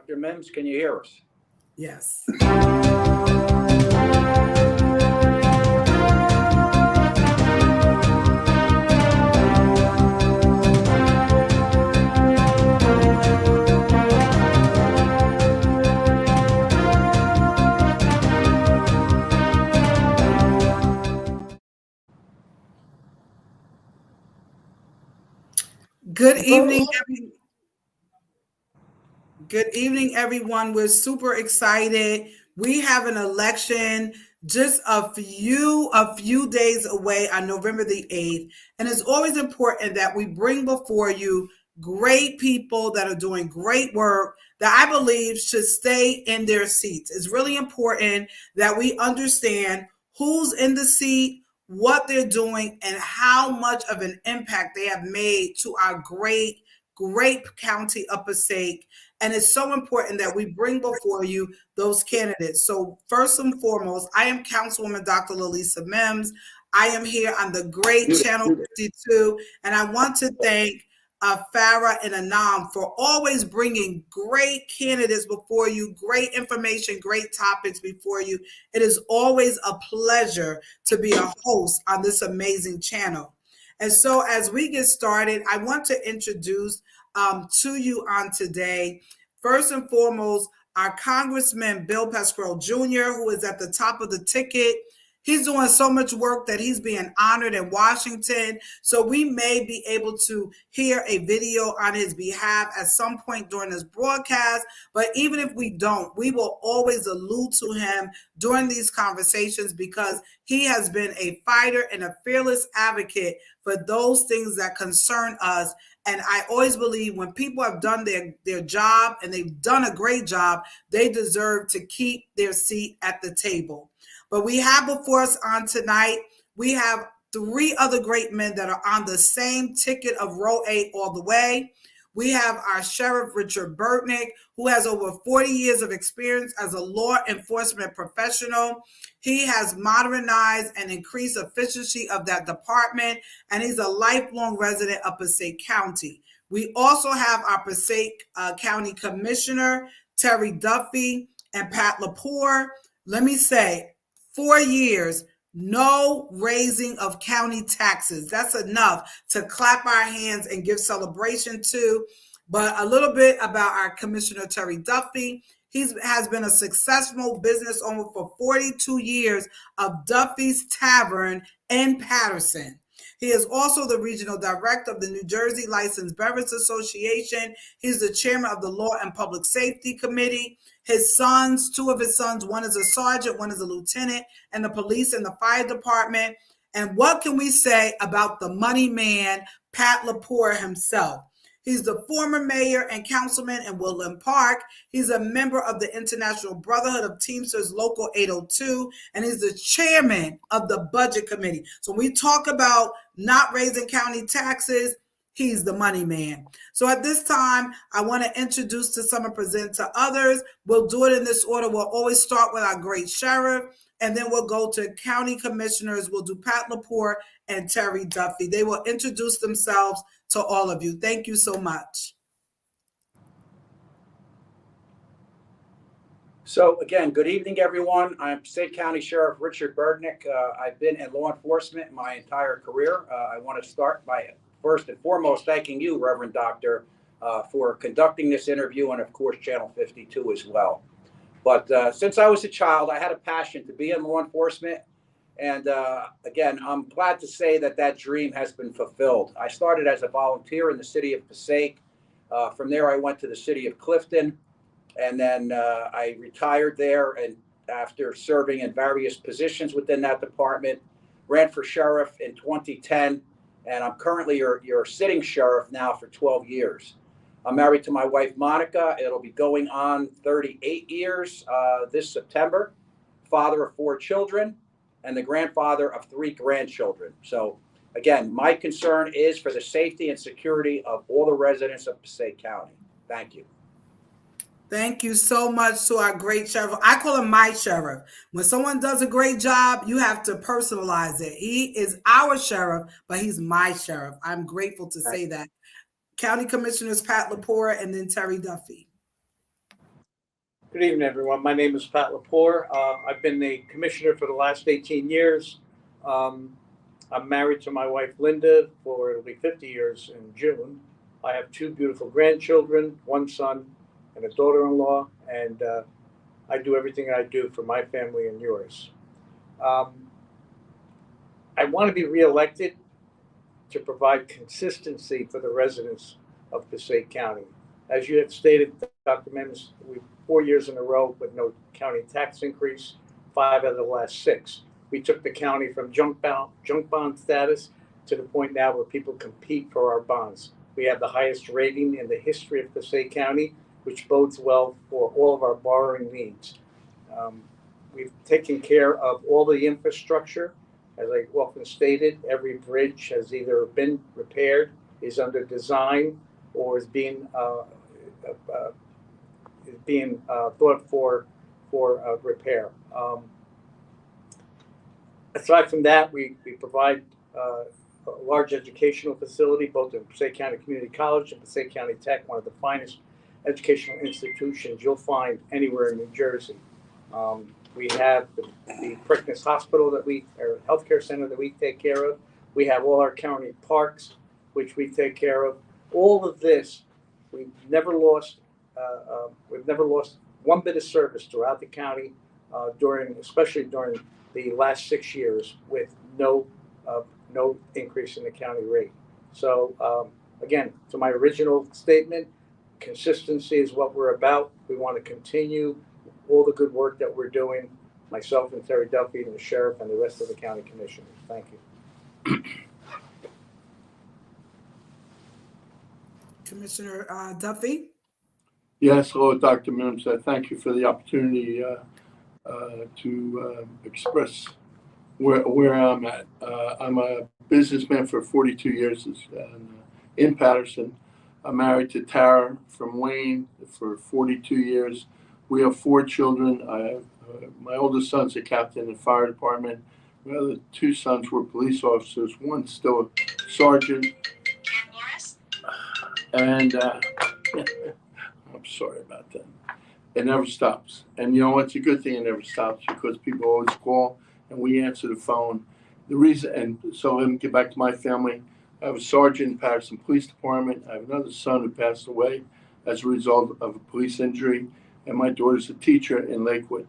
Dr. Mims, can you hear us? Yes. Good evening, Good evening, everyone. We're super excited. We have an election just a few days away on November the 8th. And it's always important that we bring before you great people that are doing great work that I believe should stay in their seats. It's really important that we understand who's in the seat, what they're doing, and how much of an impact they have made to our great county of Passaic. And it's so important that we bring before you those candidates. So first and foremost, I am Councilwoman Dr. Lalisa Mims. I am here on the great Channel 52, and I want to thank Farah and Anam for always bringing great candidates before you, great information, great topics before you. It is always a pleasure to be a host on this amazing channel. And so as we get started, I want to introduce to you on today, first and foremost, our Congressman Bill Pascrell Jr., who is at the top of the ticket. He's doing so much work that he's being honored in Washington. So we may be able to hear a video on his behalf at some point during this broadcast. But even if we don't, we will always allude to him during these conversations because he has been a fighter and a fearless advocate for those things that concern us. And I always believe when people have done their job and they've done a great job, they deserve to keep their seat at the table. But we have before us on tonight, we have three other great men that are on the same ticket of row 8 all the way. We have our Sheriff Richard Burtnick, who has over 40 years of experience as a law enforcement professional. He has modernized and increased efficiency of that department, and he's a lifelong resident of Passaic County. We also have our Passaic County Commissioner, Terry Duffy, and Pat Lepore. Let me say, 4 years, no raising of county taxes. That's enough to clap our hands and give celebration to. But a little bit about our Commissioner Terry Duffy. He has been a successful business owner for 42 years of Duffy's Tavern in Patterson. He is also the regional director of the New Jersey Licensed Beverage Association. He's the chairman of the Law and Public Safety Committee. His sons, two of his sons, one is a sergeant, one is a lieutenant in the police and the fire department. And what can we say about the money man, Pat Lepore himself? He's the former mayor and councilman in Woodland Park. He's a member of the International Brotherhood of Teamsters Local 802, and he's the chairman of the Budget Committee. So when we talk about not raising county taxes, he's the money man. So at this time, I want to introduce to some and present to others. We'll do it in this order. We'll always start with our great sheriff, and then we'll go to county commissioners. We'll do Pat Lepore and Terry Duffy. They will introduce themselves to all of you. Thank you so much. So again, good evening, everyone. I'm Passaic County Sheriff Richard Burtnick. I've been in law enforcement my entire career. I want to start by first and foremost thanking you, Reverend Doctor, for conducting this interview, and of course Channel 52 as well. But since I was a child, I had a passion to be in law enforcement. And again, I'm glad to say that that dream has been fulfilled. I started as a volunteer in the city of Passaic. From there, I went to the city of Clifton, and then I retired there. And after serving in various positions within that department, ran for sheriff in 2010. And I'm currently your sitting sheriff now for 12 years. I'm married to my wife, Monica. It'll be going on 38 years this September. Father of 4 children and the grandfather of 3 grandchildren. So again, my concern is for the safety and security of all the residents of Passaic County. Thank you. Thank you so much to our great sheriff. I call him my sheriff. When someone does a great job, you have to personalize it. He is our sheriff, but he's my sheriff. I'm grateful to say that. County Commissioners Pat Lepore and then Terry Duffy. Good evening, everyone. My name is Pat Lepore. I've been the commissioner for the last 18 years. I'm married to my wife, Linda, for it'll be 50 years in June. I have two beautiful grandchildren, one son and a daughter-in-law, and I do everything I do for my family and yours. I want to be reelected to provide consistency for the residents of Passaic County. As you have stated, Dr. Mims, we 4 years in a row with no county tax increase, 5 out of the last 6. We took the county from junk bond status to the point now where people compete for our bonds. We have the highest rating in the history of Passaic County, which bodes well for all of our borrowing needs. We've taken care of all the infrastructure. As I often stated, every bridge has either been repaired, is under design, or is being thought for repair. Aside from that, we provide a large educational facility, both in Passaic County Community College and Passaic County Tech, one of the finest educational institutions you'll find anywhere in New Jersey. We have the Preakness Hospital or healthcare center that we take care of. We have all our county parks, which we take care of. All of this, we've never lost one bit of service throughout the county, especially during the last 6 years, with no increase in the county rate. So again, to my original statement, consistency is what we're about. We want to continue all the good work that we're doing, myself and Terry Duffy and the sheriff and the rest of the county commissioners. Thank you. Commissioner Duffy? Yes, hello, Dr. Mims. Thank you for the opportunity to express where I'm at. I'm a businessman for 42 years in Patterson. I'm married to Tara from Wayne for 42 years. We have 4 children. My oldest son's a captain in the fire department. My other 2 sons were police officers. One's still a sergeant. And I'm sorry about that. It never stops. And you know, it's a good thing it never stops because people always call and we answer the phone. The reason, and so let me get back to my family. I have a sergeant in Patterson Police Department. I have another son who passed away as a result of a police injury. And my daughter's a teacher in Lakewood.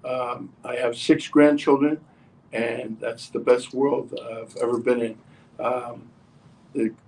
I have 6 grandchildren, and that's the best world I've ever been in.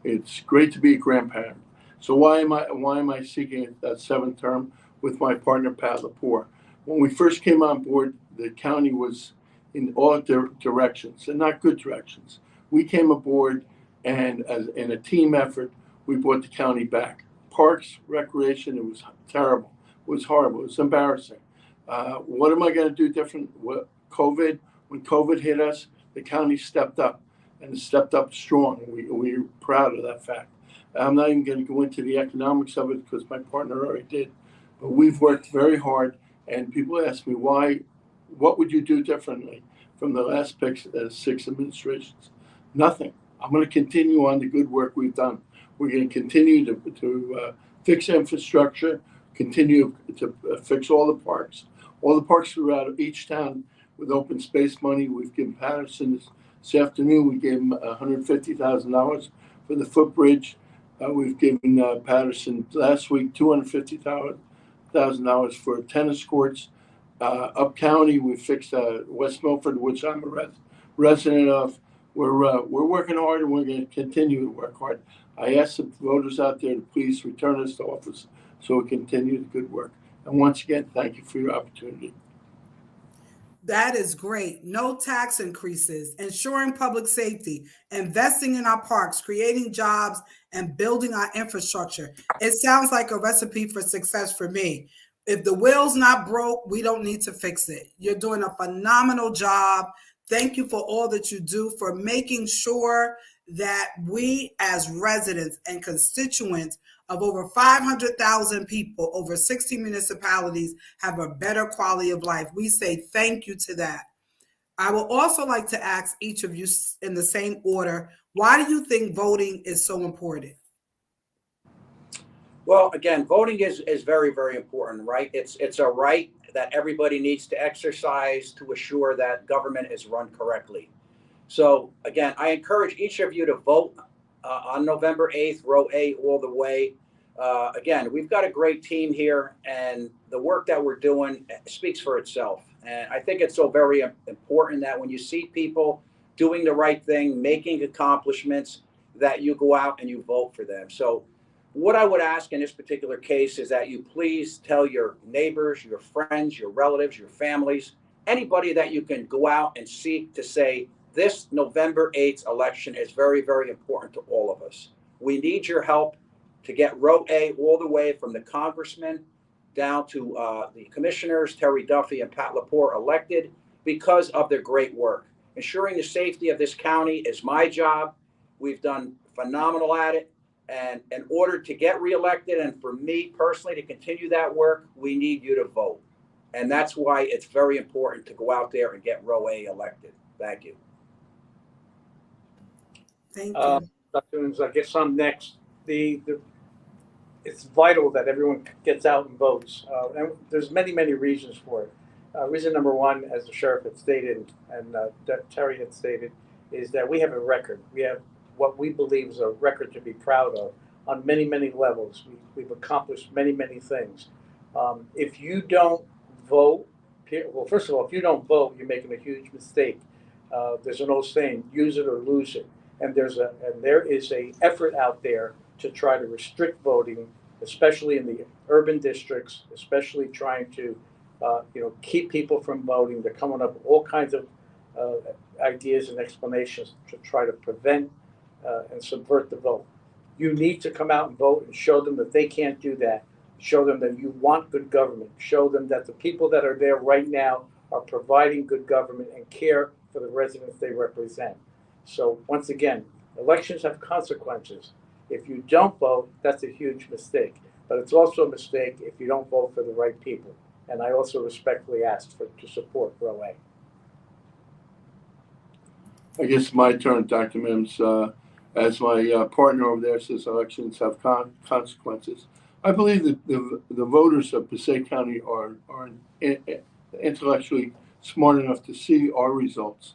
It's great to be a grandparent. So why am I seeking that 7th term with my partner Pat Lepore? When we first came on board, the county was in all directions, and not good directions. We came aboard, and as in a team effort, we brought the county back. Parks, recreation, it was terrible. It was horrible. It was embarrassing. What am I going to do different? When COVID hit us, the county stepped up, and it stepped up strong. We're proud of that fact. I'm not even going to go into the economics of it because my partner already did. But we've worked very hard, and people ask me what would you do differently from the last 6 administrations? Nothing. I'm going to continue on the good work we've done. We're going to continue to fix infrastructure, continue to fix all the parks. All the parks throughout each town with open space money. We've given Patterson this afternoon, we gave them $150,000 for the footbridge. We've given Patterson last week $250,000 for tennis courts. Up county, we fixed West Milford, which I'm a resident of. We're working hard, and we're going to continue to work hard. I ask the voters out there to please return us to office so we continue the good work. And once again, thank you for your opportunity. That is great. No tax increases, ensuring public safety, investing in our parks, creating jobs, and building our infrastructure. It sounds like a recipe for success for me. If the wheel's not broke, we don't need to fix it. You're doing a phenomenal job. Thank you for all that you do for making sure that we as residents and constituents of over 500,000 people, over 60 municipalities, have a better quality of life. We say thank you to that. I would also like to ask each of you in the same order, why do you think voting is so important? Well, again, voting is very, very important, right? It's a right that everybody needs to exercise to assure that government is run correctly. So again, I encourage each of you to vote on November 8th, row A all the way. Again, we've got a great team here, and the work that we're doing speaks for itself. And I think it's so very important that when you see people doing the right thing, making accomplishments, that you go out and you vote for them. So what I would ask in this particular case is that you please tell your neighbors, your friends, your relatives, your families, anybody that you can go out and seek to say, this November 8th election is very, very important to all of us. We need your help to get row A all the way from the congressman down to the commissioners, Terry Duffy and Pat Lepore, elected because of their great work. Ensuring the safety of this county is my job. We've done phenomenal at it. And in order to get reelected and for me personally to continue that work, we need you to vote. And that's why it's very important to go out there and get row A elected. Thank you. Thank you. Dr. Williams, I guess I'm next. It's vital that everyone gets out and votes. And there's many, many reasons for it. Reason number one, as the sheriff had stated and Terry had stated, is that we have a record. We have what we believe is a record to be proud of on many, many levels. We've accomplished many, many things. If you don't vote, well, first of all, if you don't vote, you're making a huge mistake. There's an old saying, use it or lose it. And there is a effort out there to try to restrict voting, especially in the urban districts, especially trying to keep people from voting. They're coming up with all kinds of ideas and explanations to try to prevent and subvert the vote. You need to come out and vote and show them that they can't do that. Show them that you want good government. Show them that the people that are there right now are providing good government and care for the residents they represent. So once again, elections have consequences. If you don't vote, that's a huge mistake. But it's also a mistake if you don't vote for the right people. And I also respectfully ask to support row A. I guess my turn, Dr. Mims. As my partner over there says, elections have consequences. I believe that the voters of Passaic County are intellectually smart enough to see our results.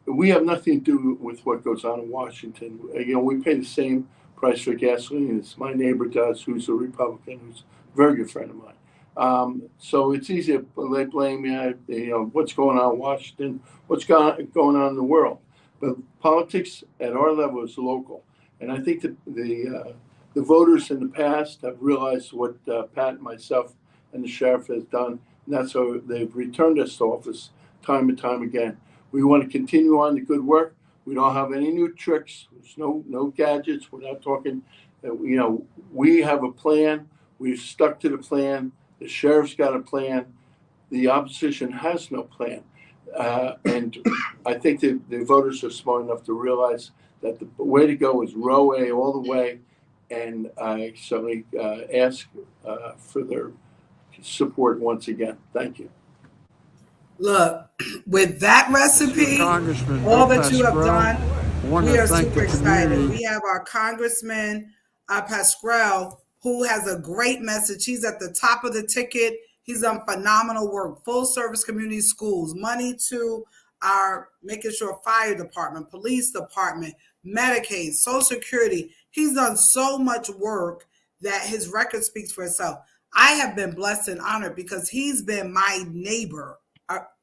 We have nothing to do with what goes on in Washington. We pay the same price for gasoline as my neighbor does, who's a Republican, who's a very good friend of mine. So it's easy to lay blame, what's going on in Washington, what's going on in the world. But politics at our level is local. And I think that the voters in the past have realized what Pat, myself, and the sheriff has done. And that's how they've returned us to office time and time again. We want to continue on the good work. We don't have any new tricks. There's no gadgets. We're not talking, we have a plan. We've stuck to the plan. The sheriff's got a plan. The opposition has no plan. And I think the voters are smart enough to realize that the way to go is row A all the way. And I certainly ask for their support once again. Thank you. Look, with that recipe, all that you have done, we are super excited. We have our Congressman Pascrell, who has a great message. He's at the top of the ticket. He's done phenomenal work, full service community schools, money to our making sure fire department, police department, Medicaid, Social Security. He's done so much work that his record speaks for itself. I have been blessed and honored because he's been my neighbor.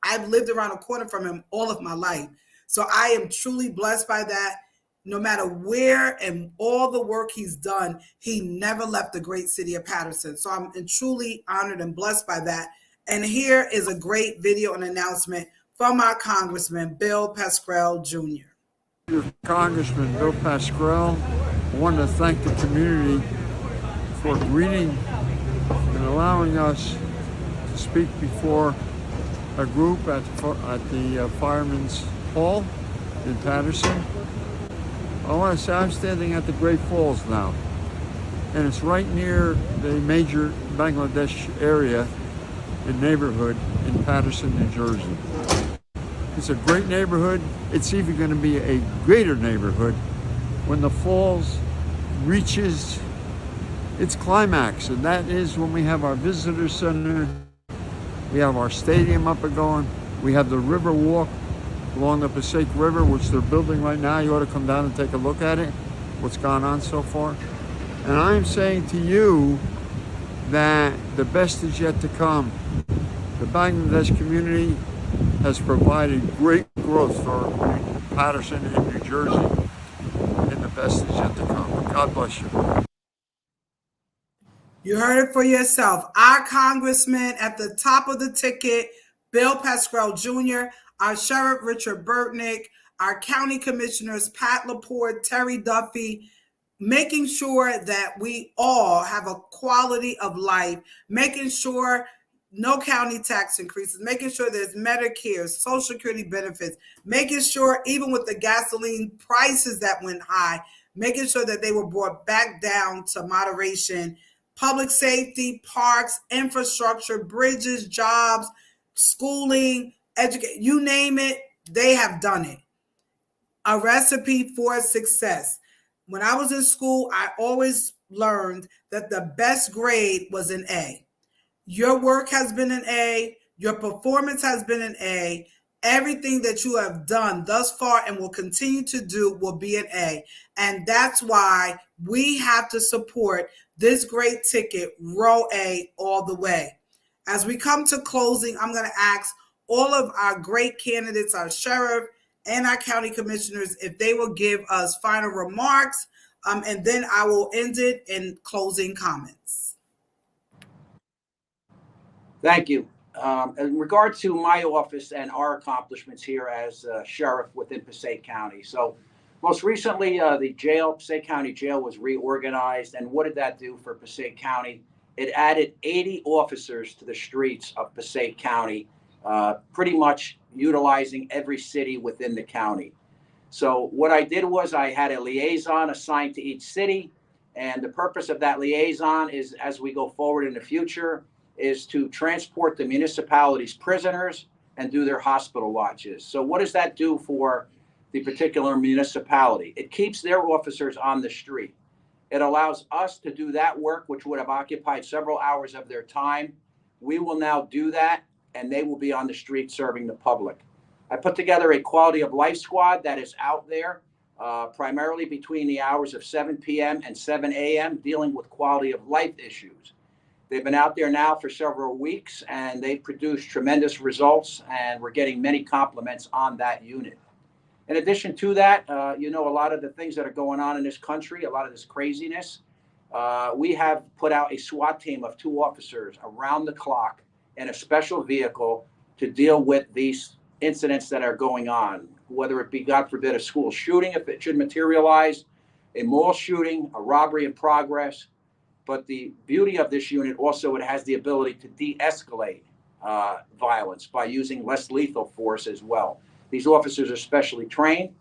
I've lived around the corner from him all of my life. So I am truly blessed by that. No matter where and all the work he's done, he never left the great city of Patterson. So I'm truly honored and blessed by that. And here is a great video and announcement from our Congressman, Bill Pascrell Jr. Congressman Bill Pascrell, I want to thank the community for greeting and allowing us to speak before a group at the Fireman's Hall in Patterson. I want to say I'm standing at the Great Falls now, and it's right near the major Bangladesh area and neighborhood in Patterson, New Jersey. It's a great neighborhood. It's even going to be a greater neighborhood when the falls reaches its climax, and that is when we have our visitor center, we have our stadium up and going, we have the river walk along the Passaic River, which they're building right now. You ought to come down and take a look at it, what's gone on so far. And I'm saying to you that the best is yet to come. The Bangladesh community has provided great growth for Patterson and New Jersey, and the best is yet to come. God bless you. You heard it for yourself. Our congressman at the top of the ticket, Bill Pascrell Jr., our Sheriff Richard Burtnick, our county commissioners, Pat Laporte, Terry Duffy, making sure that we all have a quality of life, making sure no county tax increases, making sure there's Medicare, Social Security benefits, making sure even with the gasoline prices that went high, making sure that they were brought back down to moderation. Public safety, parks, infrastructure, bridges, jobs, schooling, education, you name it, they have done it. A recipe for success. When I was in school, I always learned that the best grade was an A. Your work has been an A. Your performance has been an A. Everything that you have done thus far and will continue to do will be an A. And that's why we have to support this great ticket, row A, all the way. As we come to closing, I'm going to ask all of our great candidates, our sheriff and our county commissioners, if they will give us final remarks, and then I will end it in closing comments. Thank you. In regard to my office and our accomplishments here as sheriff within Passaic County. So most recently, the jail, Passaic County Jail, was reorganized. And what did that do for Passaic County? It added 80 officers to the streets of Passaic County, pretty much utilizing every city within the county. So what I did was I had a liaison assigned to each city. And the purpose of that liaison is, as we go forward in the future, is to transport the municipality's prisoners and do their hospital watches. So what does that do for the particular municipality? It keeps their officers on the street. It allows us to do that work, which would have occupied several hours of their time. We will now do that, and they will be on the street serving the public. I put together a quality of life squad that is out there, primarily between the hours of 7 p.m. and 7 a.m., dealing with quality of life issues. They've been out there now for several weeks, and they've produced tremendous results, and we're getting many compliments on that unit. In addition to that, a lot of the things that are going on in this country, a lot of this craziness, we have put out a SWAT team of 2 officers around the clock in a special vehicle to deal with these incidents that are going on, whether it be, God forbid, a school shooting, if it should materialize, a mall shooting, a robbery in progress. But the beauty of this unit also, it has the ability to de-escalate violence by using less lethal force as well. These officers are specially trained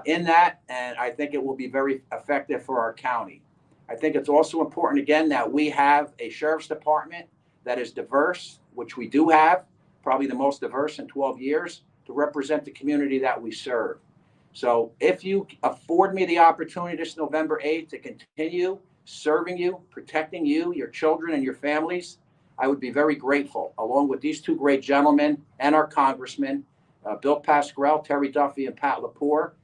in that, and I think it will be very effective for our county. I think it's also important, again, that we have a sheriff's department that is diverse, which we do have, probably the most diverse in 12 years, to represent the community that we serve. So if you afford me the opportunity this November 8th to continue serving you, protecting you, your children, and your families, I would be very grateful, along with these 2 great gentlemen and our congressmen, Bill Pascrell, Terry Duffy, and Pat Laporte.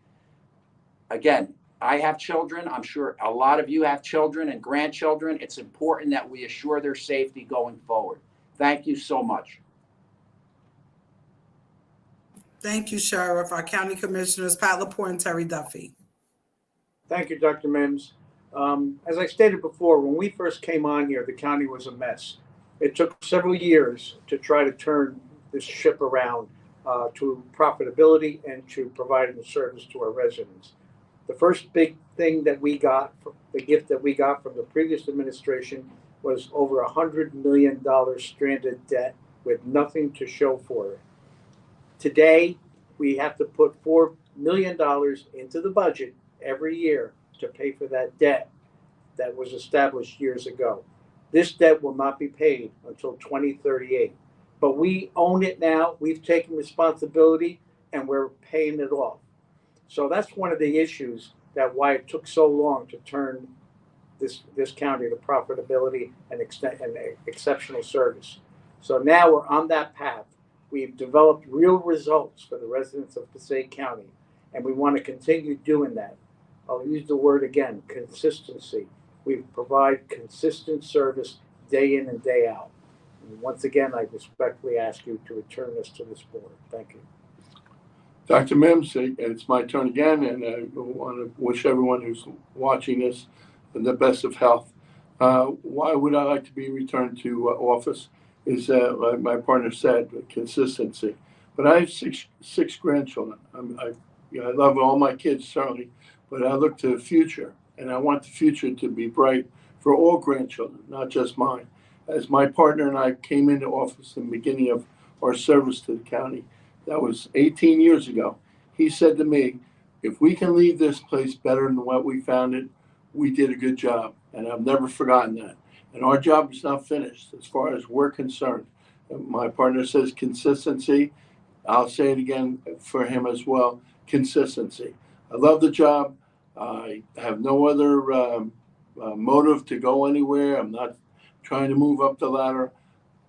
Again, I have children. I'm sure a lot of you have children and grandchildren. It's important that we assure their safety going forward. Thank you so much. Thank you, Sheriff. Our county commissioners, Pat Laporte and Terry Duffy. Thank you, Dr. Mims. As I stated before, when we first came on here, the county was a mess. It took several years to try to turn this ship around to profitability and to providing a service to our residents. The first big thing that we got, the gift that we got from the previous administration, was over $100 million stranded debt with nothing to show for it. Today, we have to put $4 million into the budget every year to pay for that debt that was established years ago. This debt will not be paid until 2038. But we own it now. We've taken responsibility, and we're paying it off. So that's one of the issues that why it took so long to turn this county the profitability and exceptional service. So now we're on that path. We've developed real results for the residents of Passaic County, and we want to continue doing that. I'll use the word again, consistency. We provide consistent service day in and day out. And once again, I respectfully ask you to return this to this board. Thank you. Dr. Mims, it's my turn again, and I want to wish everyone who's watching this the best of health. Why would I like to be returned to office? Is like my partner said, consistency. But I have six grandchildren. I love all my kids, certainly, but I look to the future, and I want the future to be bright for all grandchildren, not just mine. As my partner and I came into office in the beginning of our service to the county, that was 18 years ago, he said to me, if we can leave this place better than what we found it, we did a good job. And I've never forgotten that. And our job is not finished as far as we're concerned. My partner says consistency. I'll say it again for him as well, consistency. I love the job. I have no other motive to go anywhere. I'm not trying to move up the ladder.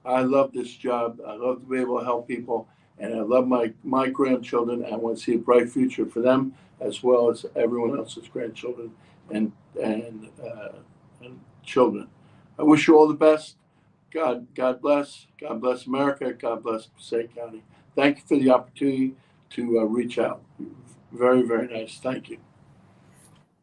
I love this job. I love to be able to help people. And I love my grandchildren. I want to see a bright future for them as well as everyone else's grandchildren and children. I wish you all the best. God bless. God bless America. God bless Passaic County. Thank you for the opportunity to reach out. Very, very nice. Thank you.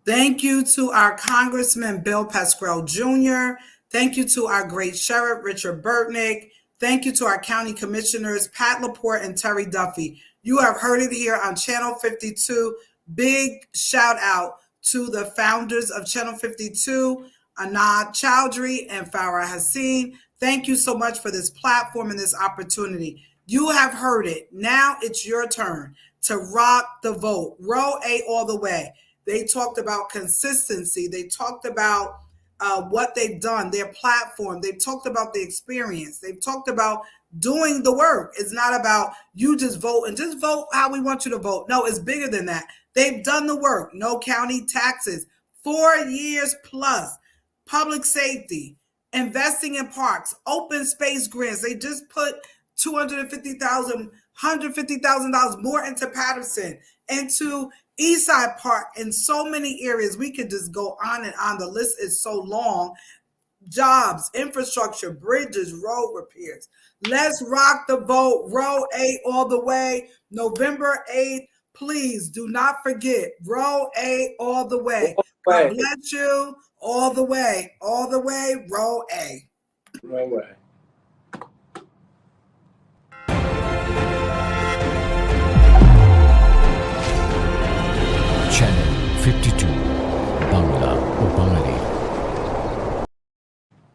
Thank you to our Congressman Bill Pascrell Jr. Thank you to our great Sheriff Richard Burtnick. Thank you to our county commissioners, Pat Laporte and Terry Duffy. You have heard it here on Channel 52. Big shout out to the founders of Channel 52, Anand Chowdhury and Farah Haseen. Thank you so much for this platform and this opportunity. You have heard it. Now it's your turn to rock the vote. Row A all the way. They talked about consistency. They talked about what they've done, their platform. They've talked about the experience. They've talked about doing the work. It's not about you just vote and just vote how we want you to vote. No, it's bigger than that. They've done the work. No county taxes, 4 years plus, public safety, investing in parks, open space grants. They just put $150,000 more into Patterson, into Eastside Park, in so many areas. We could just go on and on. The list is so long. Jobs, infrastructure, bridges, road repairs. Let's rock the vote. Row A all the way. November 8th. Please do not forget. Row A all the way. God bless you. All the way. All the way. Row A. No way.